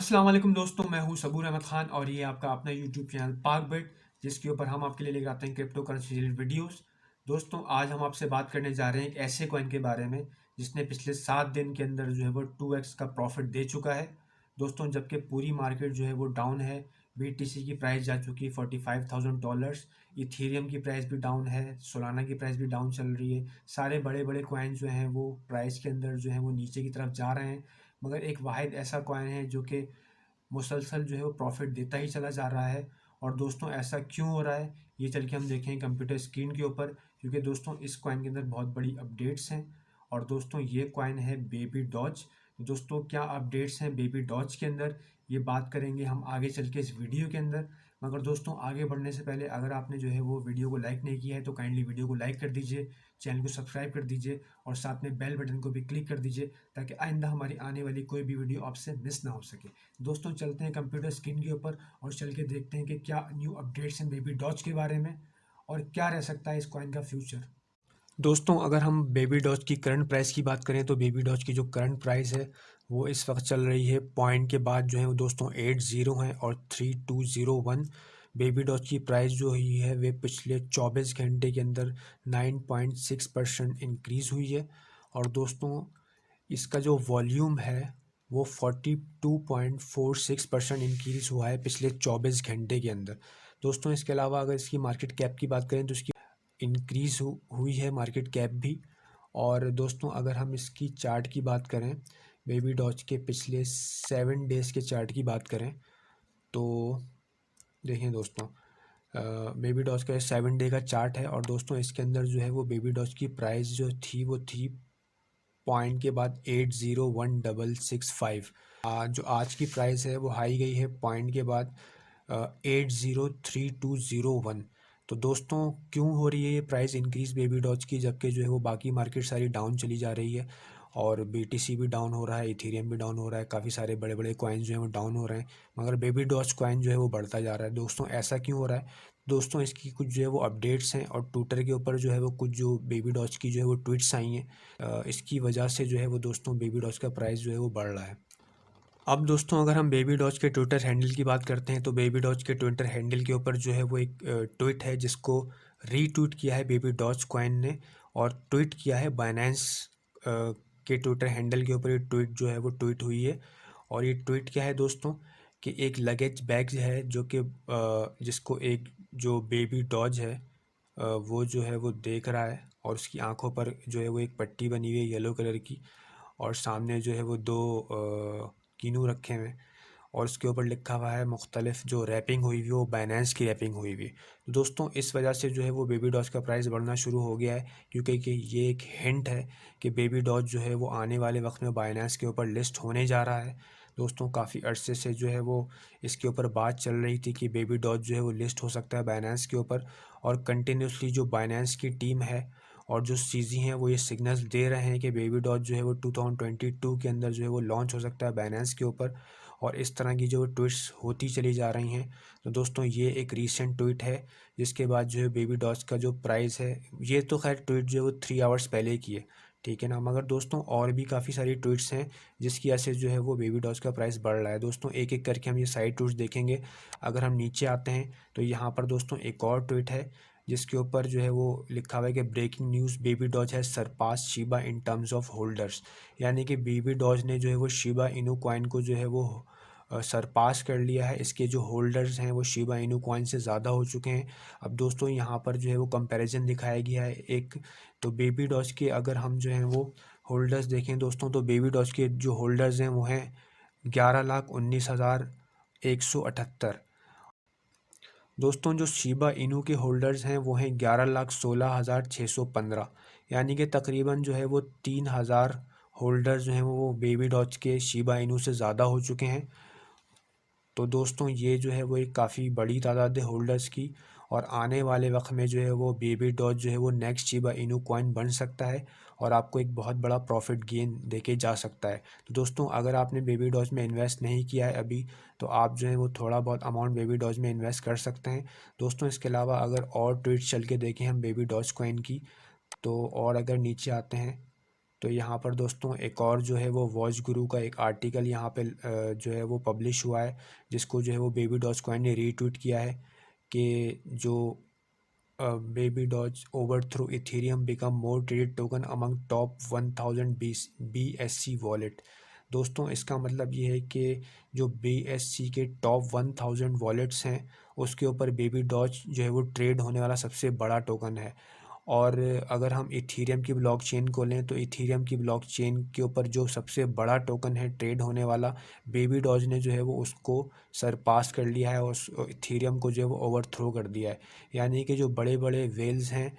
अस्सलाम वालेकुम दोस्तों, मैं हूं सबूर अहमद खान और ये आपका अपना यूट्यूब चैनल पाकबिट, जिसके ऊपर हम आपके लिए लेकर आते हैं क्रिप्टो करेंसी रिलेटेड वीडियोस। दोस्तों, आज हम आपसे बात करने जा रहे हैं एक ऐसे कॉइन के बारे में जिसने पिछले 7 दिन के अंदर जो है वो 2x का प्रॉफिट दे चुका है। दोस्तों, जबकि पूरी मार्केट जो है वो डाउन है। BTC की प्राइस जा चुकी है $45,000। इथेरियम की प्राइस भी डाउन है, सोलाना की प्राइस भी डाउन चल रही है। सारे बड़े बड़े कॉइन जो हैं वो प्राइस के अंदर जो है वो नीचे की तरफ जा रहे हैं। मगर एक वाहिद ऐसा कॉइन है जो कि मुसलसल जो है वो प्रॉफिट देता ही चला जा रहा है। और दोस्तों, ऐसा क्यों हो रहा है ये चल के हम देखें कंप्यूटर स्क्रीन के ऊपर, क्योंकि दोस्तों इस कॉइन के अंदर बहुत बड़ी अपडेट्स हैं। और दोस्तों, ये कॉइन है बेबी डॉज। दोस्तों, क्या अपडेट्स हैं बेबी डॉज के अंदर, ये बात करेंगे हम आगे चल के इस वीडियो के अंदर। मगर दोस्तों, आगे बढ़ने से पहले अगर आपने जो है वो वीडियो को लाइक नहीं किया है तो काइंडली वीडियो को लाइक कर दीजिए, चैनल को सब्सक्राइब कर दीजिए और साथ में बेल बटन को भी क्लिक कर दीजिए ताकि आइंदा हमारी आने वाली कोई भी वीडियो आपसे मिस ना हो सके। दोस्तों, चलते हैं कंप्यूटर स्क्रीन के ऊपर और चल के देखते हैं कि क्या न्यू अपडेट्स हैं बेबी डॉज के बारे में और क्या रह सकता है इस कॉइन का फ्यूचर। दोस्तों, अगर हम बेबी डॉज की करंट प्राइस की बात करें तो बेबी डॉज की जो करंट प्राइस है वो इस वक्त चल रही है पॉइंट के बाद जो है वो दोस्तों 80 है और 3201। बेबी डॉज की प्राइस जो हुई है वे पिछले 24 घंटे के अंदर 9.6% इंक्रीज़ हुई है। और दोस्तों, इसका जो वॉल्यूम है वो 42.46% इंक्रीज़ हुआ है पिछले 24 घंटे के अंदर। दोस्तों, इसके अलावा अगर इसकी मार्केट कैप की बात करें तो इसकी इंक्रीज़ हुई है मार्केट कैप भी। और दोस्तों, अगर हम इसकी चार्ट की बात करें, बेबी डॉज के पिछले 7 डेज़ के चार्ट की बात करें तो देखें दोस्तों, बेबी डॉज का 7 डे का चार्ट है। और दोस्तों, इसके अंदर जो है वो बेबी डॉज की प्राइस जो थी वो थी पॉइंट के बाद 801665। जो आज की प्राइस है वो हाई गई है पॉइंट के बाद 803201। तो दोस्तों, क्यों हो रही है ये प्राइस इंक्रीज बेबी डॉज की, जबकि जो है वो बाकी मार्केट सारी डाउन चली जा रही है और BTC भी डाउन हो रहा है, इथेरियम भी डाउन हो रहा है, काफ़ी सारे बड़े बड़े कॉइन्स जो हैं वो डाउन हो रहे हैं, मगर बेबी डॉज कॉइन जो है वो बढ़ता जा रहा है। दोस्तों, ऐसा क्यों हो रहा है? दोस्तों, इसकी कुछ जो है वो अपडेट्स हैं और ट्विटर के ऊपर जो है वो कुछ जो बेबी डॉज की जो है वो ट्वीट्स आई हैं, इसकी वजह से जो है वो दोस्तों बेबी डॉज का प्राइस जो है वो बढ़ रहा है। अब दोस्तों, अगर हम बेबी डॉज के ट्विटर हैंडल की बात करते हैं तो बेबी डॉज के ट्विटर हैंडल के ऊपर जो है वो एक ट्वीट है जिसको रीट्वीट किया है बेबी डॉज कॉइन ने और ट्वीट किया है बाइनेंस के ट्विटर हैंडल के ऊपर। ये ट्वीट जो है वो ट्वीट हुई है। और ये ट्वीट क्या है दोस्तों, कि एक लगेज बैग है जो कि जिसको एक जो बेबी डॉज है वो जो है वो देख रहा है और उसकी आंखों पर जो है वो एक पट्टी बनी हुई है येलो कलर की। और सामने जो है वो दो कीनू रखे हुए हैं और उसके ऊपर लिखा हुआ है मुख्तलिफ जो रैपिंग हुई हुई वो बाइनेंस की रैपिंग हुई हुई। तो दोस्तों, इस वजह से जो है वो बेबी डॉज का प्राइस बढ़ना शुरू हो गया है, क्योंकि कि ये एक हिंट है कि बेबी डॉज जो है वो आने वाले वक्त में बाइनेंस के ऊपर लिस्ट होने जा रहा है। दोस्तों, काफ़ी अरसे से जो है वो इसके ऊपर बात चल रही थी कि बेबी डॉज जो है वो लिस्ट हो सकता है बाइनेंस के ऊपर। और कंटिन्यूसली जो बाइनेंस की टीम है और जो सीजी हैं वो ये सिग्नल्स दे रहे हैं कि बेबी डॉज जो है वो 2022 के अंदर जो है वो लॉन्च हो सकता है बाइनेंस के ऊपर। और इस तरह की जो ट्वीट्स होती चली जा रही हैं। तो दोस्तों, ये एक रीसेंट ट्वीट है जिसके बाद जो है बेबी डॉज का जो प्राइस है, ये तो खैर ट्वीट जो है वो 3 आवर्स पहले की है, ठीक है ना, मगर दोस्तों और भी काफ़ी सारी ट्वीट्स हैं जिसकी वजह से जो है वो बेबी डॉज का प्राइस बढ़ रहा है। दोस्तों, एक एक करके हम ये सारी ट्वीट्स देखेंगे। अगर हम नीचे आते हैं तो यहाँ पर दोस्तों एक और ट्वीट है जिसके ऊपर जो है वो लिखा हुआ है कि ब्रेकिंग न्यूज़, बेबी डॉज है surpass Shiba in terms of holders. यानी कि बेबी डॉज ने जो है वो शिबा इनू कॉइन को जो है वो सरपास कर लिया है। इसके जो होल्डर्स हैं वो शिबा इनू कॉइन से ज़्यादा हो चुके हैं। अब दोस्तों, यहाँ पर जो है वो कंपैरिजन दिखाया गया है एक, तो बेबी डॉज के अगर हम जो हैं वो होल्डर्स देखें दोस्तों, तो बेबी डॉज के जो होल्डर्स हैं वो हैं 11,19,178। दोस्तों, जो शिबा इनू के होल्डर्स हैं वो हैं 11,16,615। यानी कि तकरीबन जो है वो 3,000 होल्डर्स जो हैं वो बेबी डॉज के शिबा इनू से ज़्यादा हो चुके हैं। तो दोस्तों, ये जो है वो एक काफ़ी बड़ी तादाद है होल्डर्स की। और आने वाले वक्त में जो है वो बेबी डॉज जो है वो नेक्स्ट शिबा इनू कॉइन बन सकता है और आपको एक बहुत बड़ा प्रॉफिट गेन देके जा सकता है। तो दोस्तों, अगर आपने बेबी डॉज में इन्वेस्ट नहीं किया है अभी, तो आप जो है वो थोड़ा बहुत अमाउंट बेबी डॉज में इन्वेस्ट कर सकते हैं। दोस्तों, इसके अलावा अगर और ट्वीट चल के देखें हम बेबी डॉज कॉइन की, तो और अगर नीचे आते हैं तो यहाँ पर दोस्तों एक और जो है वो वॉच गुरु का एक आर्टिकल यहाँ पे जो है वो पब्लिश हुआ है, जिसको जो है वो बेबी डॉज कॉइन ने रीट्वीट किया है कि जो baby Doge overthrow Ethereum become more traded token among top 1000 BSC wallet. दोस्तों इसका मतलब ये है कि जो BSC के टॉप 1000 वॉलेट्स हैं उसके ऊपर बेबी डॉज जो है वो ट्रेड होने वाला सबसे बड़ा टोकन है। और अगर हम इथीरियम की ब्लॉकचेन को लें तो इथीरियम की ब्लॉकचेन के ऊपर जो सबसे बड़ा टोकन है ट्रेड होने वाला, बेबी डॉज ने जो है वो उसको सरपास कर लिया है और उस इथीरियम को जो है वो ओवरथ्रो कर दिया है। यानी कि जो बड़े बड़े वेल्स हैं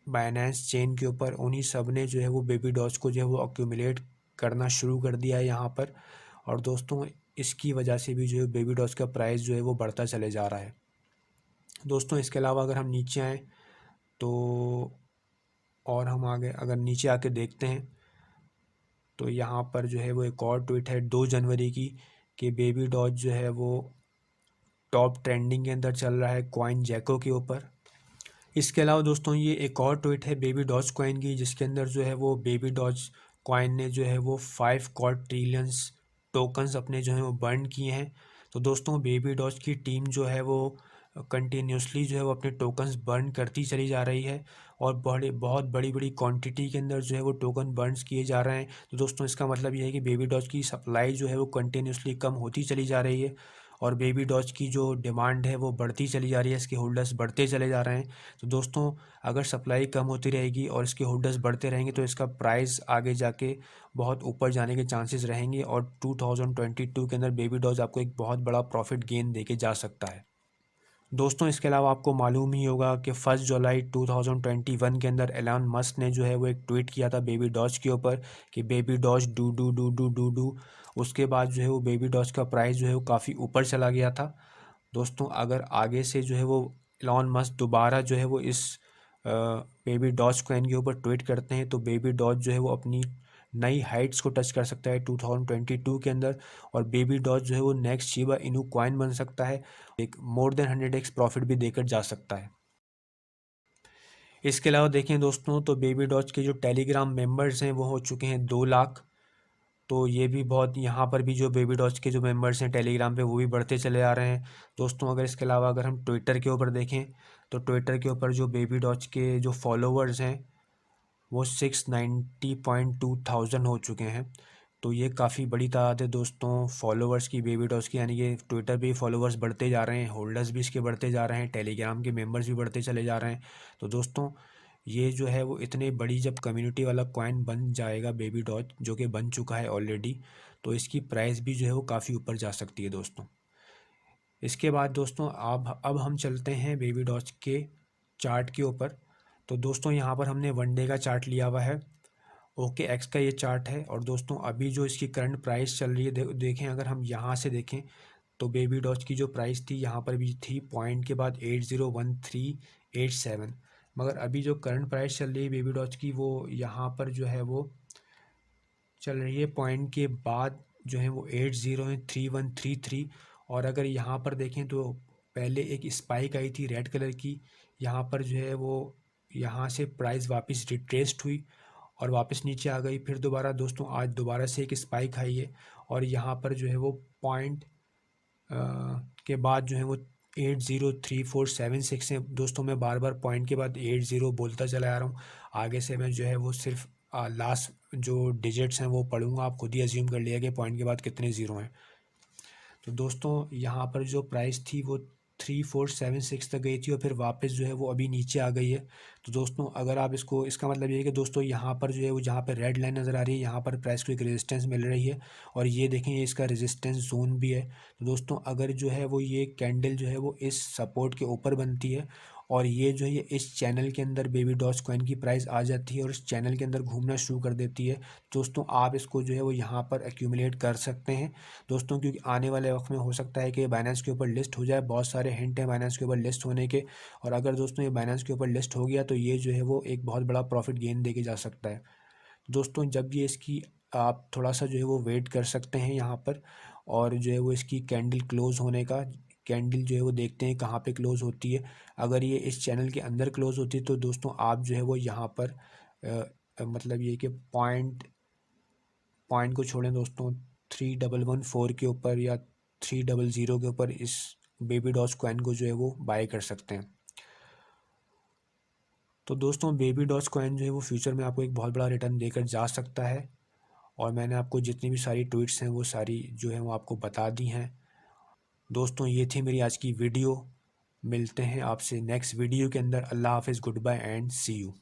बाइनेंस चेन के ऊपर, उन्हीं सब ने जो है वो बेबी डॉज को जो है वो अक्यूमुलेट करना शुरू कर दिया है यहाँ पर। और दोस्तों इसकी वजह से भी जो है बेबी डॉज का प्राइस जो है वो बढ़ता चले जा रहा है। दोस्तों इसके अलावा अगर हम नीचे आएँ तो और हम आगे अगर नीचे आके देखते हैं तो यहाँ पर जो है वो एक और ट्वीट है 2 जनवरी की कि बेबी डॉज जो है वो टॉप ट्रेंडिंग के अंदर चल रहा है कॉइन जैको के ऊपर। इसके अलावा दोस्तों ये एक और ट्वीट है बेबी डॉज कॉइन की, जिसके अंदर जो है वो बेबी डॉज कॉइन ने जो है वो 5 क्वाड्रिलियंस टोकन्स अपने जो है वो बर्न किए हैं। तो दोस्तों बेबी डॉज की टीम जो है वो कंटिन्यूसली जो है वो अपने टोकन्स बर्न करती चली जा रही है और बहुत बड़ी बड़ी क्वांटिटी के अंदर जो है वो टोकन बर्न्स किए जा रहे हैं। तो दोस्तों इसका मतलब ये है कि बेबी डॉज की सप्लाई जो है वो कंटिन्यूसली कम होती चली जा रही है और बेबी डॉज की जो डिमांड है वो बढ़ती चली जा रही है, इसके होल्डर्स बढ़ते चले जा रहे हैं। तो दोस्तों अगर सप्लाई कम होती रहेगी और इसके होल्डर्स बढ़ते रहेंगे तो इसका प्राइस आगे जाके बहुत ऊपर जाने के चांसेस रहेंगे और 2022 के अंदर बेबी डॉज आपको एक बहुत बड़ा प्रॉफिट गेन देके जा सकता है। दोस्तों इसके अलावा आपको मालूम ही होगा कि 1 जुलाई 2021 के अंदर एलन मस्क ने जो है वो एक ट्वीट किया था बेबी डॉज के ऊपर कि baby Doge doo doo doo doo doo doo. उसके बाद जो है वो बेबी डॉज का प्राइस जो है वो काफ़ी ऊपर चला गया था। दोस्तों अगर आगे से जो है वो एलन मस्क दोबारा जो है वो इस बेबी डॉज कॉइन के ऊपर ट्वीट करते हैं तो बेबी डॉज जो है वो अपनी नई हाइट्स को टच कर सकता है 2022 के अंदर और बेबी डॉज जो है वो नेक्स्ट शिबा इनू कॉइन बन सकता है, एक मोर देन 100x प्रॉफिट भी देकर जा सकता है। इसके अलावा देखें दोस्तों तो बेबी डॉज के जो टेलीग्राम मेंबर्स हैं वो हो चुके हैं 2 लाख। तो ये भी बहुत, यहाँ पर भी जो बेबी डॉज के जो मेंबर्स हैं टेलीग्राम पे वो भी बढ़ते चले आ रहे हैं दोस्तों। अगर इसके अलावा अगर हम ट्विटर के ऊपर देखें तो ट्विटर के ऊपर जो बेबी डॉज के जो फॉलोवर्स हैं वो 690.2 थाउजेंड हो चुके हैं। तो ये काफ़ी बड़ी तादाद है दोस्तों फॉलोवर्स की बेबी डॉज की, यानी कि ट्विटर पे फॉलोवर्स बढ़ते जा रहे हैं, होल्डर्स भी इसके बढ़ते जा रहे हैं, टेलीग्राम के मेंबर्स भी बढ़ते चले जा रहे हैं। तो दोस्तों ये जो है वो इतने बड़ी जब कम्युनिटी वाला कॉइन बन जाएगा बेबी डॉज, जो कि बन चुका है ऑलरेडी, तो इसकी प्राइस भी जो है वो काफ़ी ऊपर जा सकती है दोस्तों। इसके बाद दोस्तों अब हम चलते हैं बेबी डॉज के चार्ट के ऊपर। तो दोस्तों यहाँ पर हमने 1 डे का चार्ट लिया हुआ है, ओके एक्स का ये चार्ट है। और दोस्तों अभी जो इसकी करंट प्राइस चल रही है देखें, अगर हम यहाँ से देखें तो बेबी डॉज की जो प्राइस थी यहाँ पर भी थी पॉइंट के बाद 801387, मगर अभी जो करंट प्राइस चल रही है बेबी डॉज की वो यहाँ पर जो है वो चल रही है पॉइंट के बाद जो है वो 803133। और अगर यहाँ पर देखें तो पहले एक स्पाइक आई थी रेड कलर की, यहाँ पर जो है वो यहाँ से प्राइस वापस रिट्रेस्ड हुई और वापस नीचे आ गई। फिर दोबारा दोस्तों आज दोबारा से एक स्पाइक आई है और यहाँ पर जो है वो पॉइंट के बाद जो है वो 803476 है दोस्तों। मैं बार बार पॉइंट के बाद 80 बोलता चला आ रहा हूँ, आगे से मैं जो है वो सिर्फ लास्ट जो डिजिट्स हैं वो पढ़ूंगा, आप खुद ही अज्यूम कर लिया कि पॉइंट के बाद कितने ज़ीरो हैं। तो दोस्तों यहाँ पर जो प्राइस थी वो 3476 तक गई थी और फिर वापस जो है वो अभी नीचे आ गई है। तो दोस्तों अगर आप इसको, इसका मतलब ये है कि दोस्तों यहाँ पर जो है वो जहाँ पर रेड लाइन नज़र आ रही है यहाँ पर प्राइस को एक रेजिस्टेंस मिल रही है और ये देखें ये इसका रेजिस्टेंस जोन भी है। तो दोस्तों अगर जो है वो ये कैंडल जो है वो इस सपोर्ट के ऊपर बनती है और ये जो है ये इस चैनल के अंदर बेबी डॉज कॉइन की प्राइस आ जाती है और इस चैनल के अंदर घूमना शुरू कर देती है, दोस्तों आप इसको जो है वो यहाँ पर एक्यूमुलेट कर सकते हैं दोस्तों। क्योंकि आने वाले वक्त में हो सकता है कि बाइनेंस के ऊपर लिस्ट हो जाए, बहुत सारे हिंट हैं बाइनेंस के ऊपर लिस्ट होने के, और अगर दोस्तों ये बाइनेंस के ऊपर लिस्ट हो गया तो ये जो है वो एक बहुत बड़ा प्रॉफिट गेन देके जा सकता है दोस्तों। जब ये इसकी आप थोड़ा सा जो है वो वेट कर सकते हैं यहाँ पर और जो है वो इसकी कैंडल क्लोज होने का, कैंडल जो है वो देखते हैं कहाँ पे क्लोज होती है। अगर ये इस चैनल के अंदर क्लोज होती है तो दोस्तों आप जो है वो यहाँ पर मतलब ये कि पॉइंट को छोड़ें दोस्तों, 3114 के ऊपर या 300 के ऊपर इस बेबी डॉज कॉइन को जो है वो बाय कर सकते हैं। तो दोस्तों बेबी डॉज कॉइन जो है वो फ्यूचर में आपको एक बहुत बड़ा रिटर्न देकर जा सकता है, और मैंने आपको जितनी भी सारी ट्वीट्स हैं वो सारी जो है वो आपको बता दी हैं। दोस्तों ये थी मेरी आज की वीडियो। मिलते हैं आपसे नेक्स्ट वीडियो के अंदर। अल्लाह हाफिज़, good bye and see you.